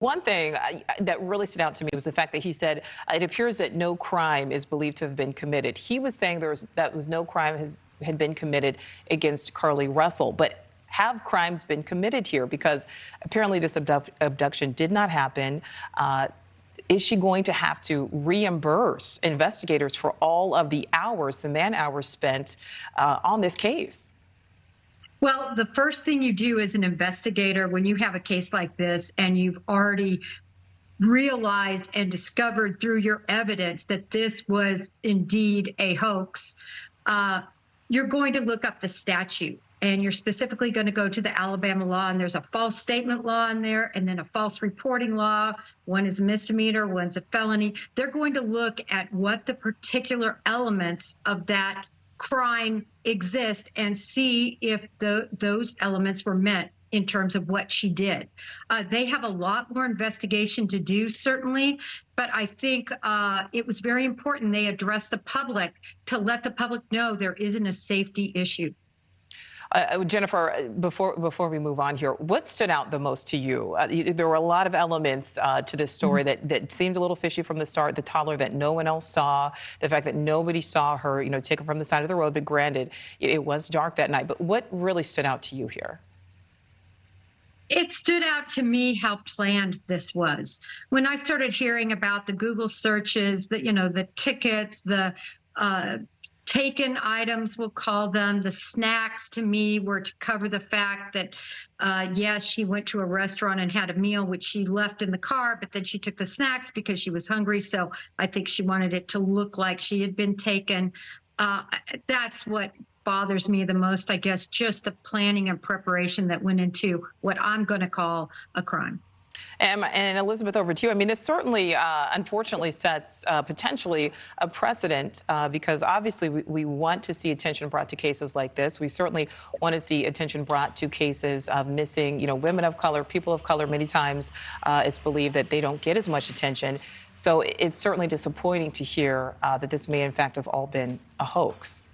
One thing that really stood out to me was the fact that he said it appears that no crime is believed to have been committed. He was saying that was no crime had been committed against Carlee Russell, but have crimes been committed here? Because apparently this abduction did not happen. Is she going to have to reimburse investigators for all of the hours, the man hours spent on this case? Well, the first thing you do as an investigator when you have a case like this and you've already realized and discovered through your evidence that this was indeed a hoax, you're going to look up the statute. And you're specifically going to go to the Alabama law, and there's a false statement law in there, and then a false reporting law. One is a misdemeanor, one's a felony. They're going to look at what the particular elements of that crime exist and see if those elements were met in terms of what she did. They have a lot more investigation to do, certainly, but I think it was very important they addressed the public to let the public know there isn't a safety issue. Jennifer, before we move on here, what stood out the most to you? There were a lot of elements to this story that seemed a little fishy from the start. The toddler that no one else saw, the fact that nobody saw her, taken from the side of the road. But granted, it was dark that night. But what really stood out to you here? It stood out to me how planned this was. When I started hearing about the Google searches, the tickets, the taken items, we'll call them, the snacks to me were to cover the fact that, yes, she went to a restaurant and had a meal, which she left in the car, but then she took the snacks because she was hungry. So I think she wanted it to look like she had been taken. That's what bothers me the most, I guess, just the planning and preparation that went into what I'm going to call a crime. And Elizabeth, over to you. I mean, this certainly, unfortunately, sets potentially a precedent because obviously we want to see attention brought to cases like this. We certainly want to see attention brought to cases of missing, women of color, people of color. Many times it's believed that they don't get as much attention. So it's certainly disappointing to hear that this may, in fact, have all been a hoax.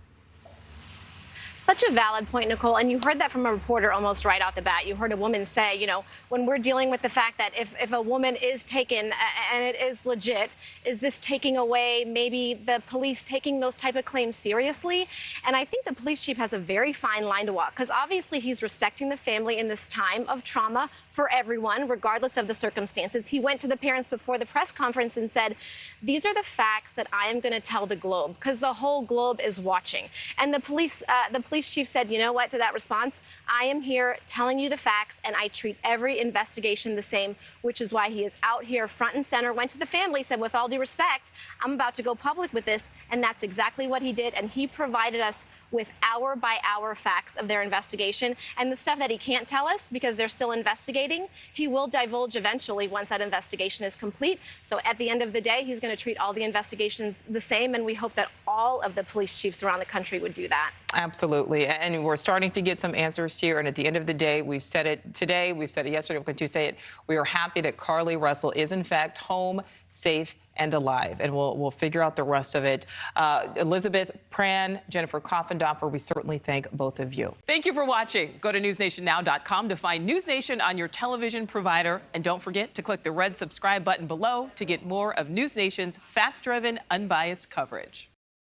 Such a valid point, Nichole, and you heard that from a reporter almost right off the bat. You heard a woman say, when we're dealing with the fact that if a woman is taken and it is legit, is this taking away maybe the police taking those type of claims seriously? And I think the police chief has a very fine line to walk because obviously he's respecting the family in this time of trauma for everyone, regardless of the circumstances. He went to the parents before the press conference and said, these are the facts that I am going to tell the globe because the whole globe is watching. And the police chief said, you know what, to that response, I am here telling you the facts and I treat every investigation the same, which is why he is out here front and center, went to the family, said, with all due respect, I'm about to go public with this. And that's exactly what he did. And he provided us with hour by hour facts of their investigation and the stuff that he can't tell us because they're still investigating. He will divulge eventually once that investigation is complete. So at the end of the day, he's going to treat all the investigations the same. And we hope that all of the police chiefs around the country would do that. Absolutely. And we're starting to get some answers here. And at the end of the day, we've said it today, we've said it yesterday, we're going to say it. We are happy that Carlee Russell is, in fact, home, safe, and alive. And we'll figure out the rest of it. Elizabeth Pran, Jennifer Coffindaffer, we certainly thank both of you. Thank you for watching. Go to newsnationnow.com to find News Nation on your television provider. And don't forget to click the red subscribe button below to get more of News Nation's fact-driven, unbiased coverage.